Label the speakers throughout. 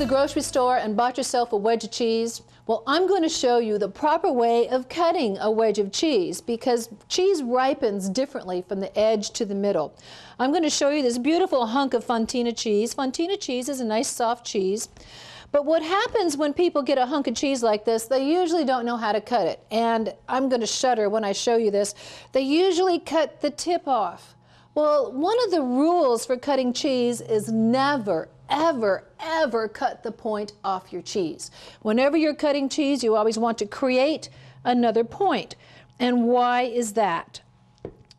Speaker 1: the grocery store and bought yourself a wedge of cheese? Well, I'm going to show you the proper way of cutting a wedge of cheese because cheese ripens differently from the edge to the middle. I'm going to show you this beautiful hunk of Fontina cheese. Fontina cheese is a nice soft cheese. But what happens when people get a hunk of cheese like this, they usually don't know how to cut it. And I'm going to shudder when I show you this. They usually cut the tip off. Well, one of the rules for cutting cheese is never, ever, ever cut the point off your cheese. Whenever you're cutting cheese, you always want to create another point. And why is that?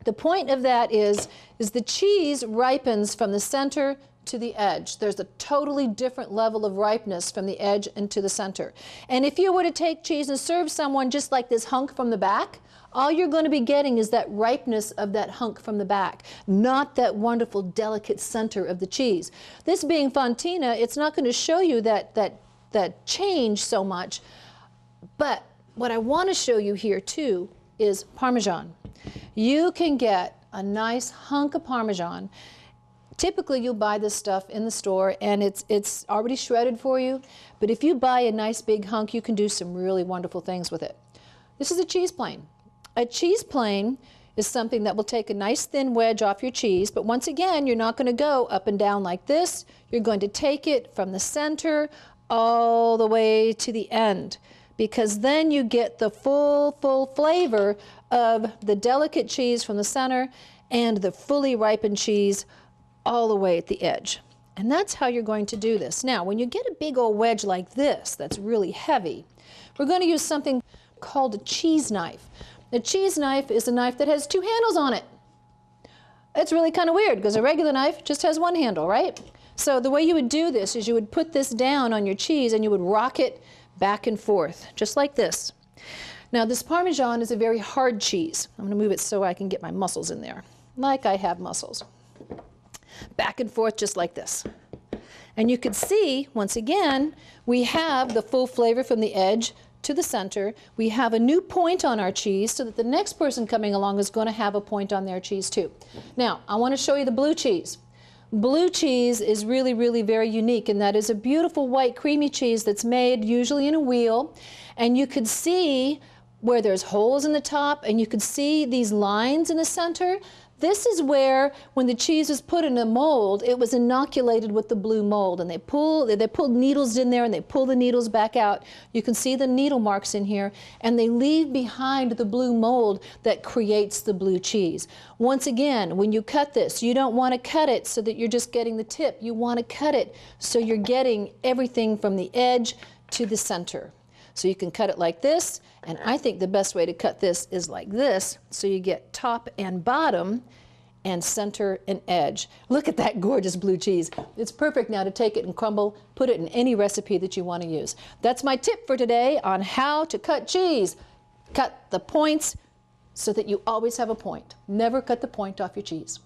Speaker 1: The point of that is the cheese ripens from the center to the edge. There's a totally different level of ripeness from the edge into the center. And if you were to take cheese and serve someone just like this hunk from the back, all you're going to be getting is that ripeness of that hunk from the back, not that wonderful, delicate center of the cheese. This being Fontina, it's not going to show you that change so much. But what I want to show you here, too, is Parmesan. You can get a nice hunk of Parmesan. Typically, you'll buy this stuff in the store, and it's already shredded for you. But if you buy a nice big hunk, you can do some really wonderful things with it. This is a cheese plane. A cheese plane is something that will take a nice thin wedge off your cheese, but once again, you're not going to go up and down like this. You're going to take it from the center all the way to the end, because then you get the full flavor of the delicate cheese from the center and the fully ripened cheese all the way at the edge. And that's how you're going to do this. Now, when you get a big old wedge like this that's really heavy, we're going to use something called a cheese knife. A cheese knife is a knife that has two handles on it. It's really kind of weird because a regular knife just has one handle, right? So the way you would do this is you would put this down on your cheese and you would rock it back and forth, just like this. Now this Parmesan is a very hard cheese. I'm going to move it so I can get my muscles in there, like I have muscles. Back and forth just like this. And you can see, once again, we have the full flavor from the edge to the center. We have a new point on our cheese so that the next person coming along is going to have a point on their cheese too. Now, I want to show you the blue cheese. Blue cheese is really, really very unique, and that is a beautiful white creamy cheese that's made usually in a wheel. And you could see where there's holes in the top, and you could see these lines in the center. This is where, when the cheese was put in a mold, it was inoculated with the blue mold, and they pulled needles in there and they pull the needles back out. You can see the needle marks in here, and they leave behind the blue mold that creates the blue cheese. Once again, when you cut this, you don't want to cut it so that you're just getting the tip. You want to cut it so you're getting everything from the edge to the center. So you can cut it like this, and I think the best way to cut this is like this, so you get top and bottom and center and edge. Look at that gorgeous blue cheese. It's perfect now to take it and crumble, put it in any recipe that you want to use. That's my tip for today on how to cut cheese. Cut the points so that you always have a point. Never cut the point off your cheese.